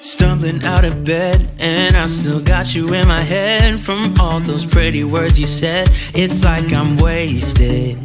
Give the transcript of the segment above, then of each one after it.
Stumbling out of bed, and I still got you in my head. From all those pretty words you said, it's like I'm wasted.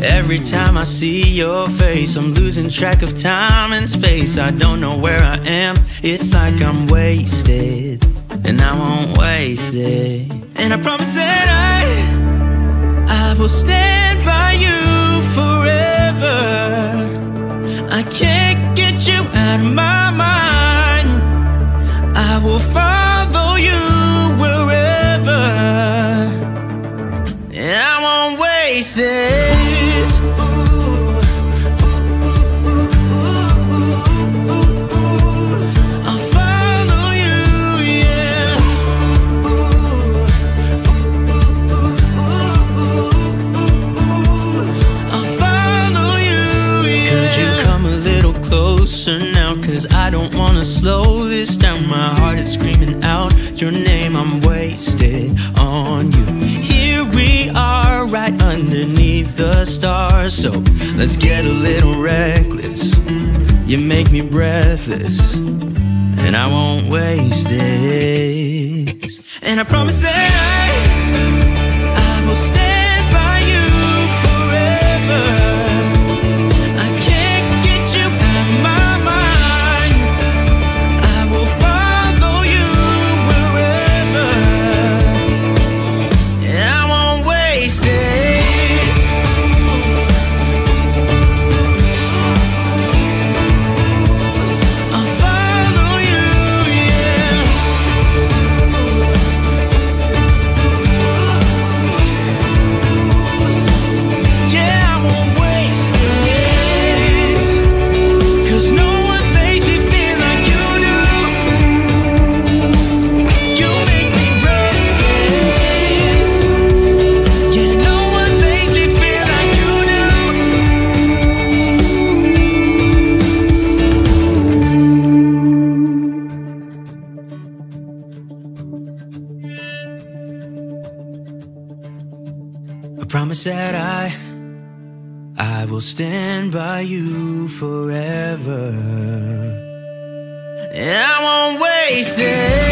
Every time I see your face, I'm losing track of time and space. I don't know where I am, it's like I'm wasted. And I won't waste it. And I promise that I will stand by you forever. I can't get you out of my mind. I will follow you wherever. And I won't waste it. Now, cause I don't wanna slow this down. My heart is screaming out your name. I'm wasted on you. Here we are, right underneath the stars. So let's get a little reckless. You make me breathless, and I won't waste this. And I promise that I will stand by you forever. Promise that I will stand by you forever. And I won't waste it.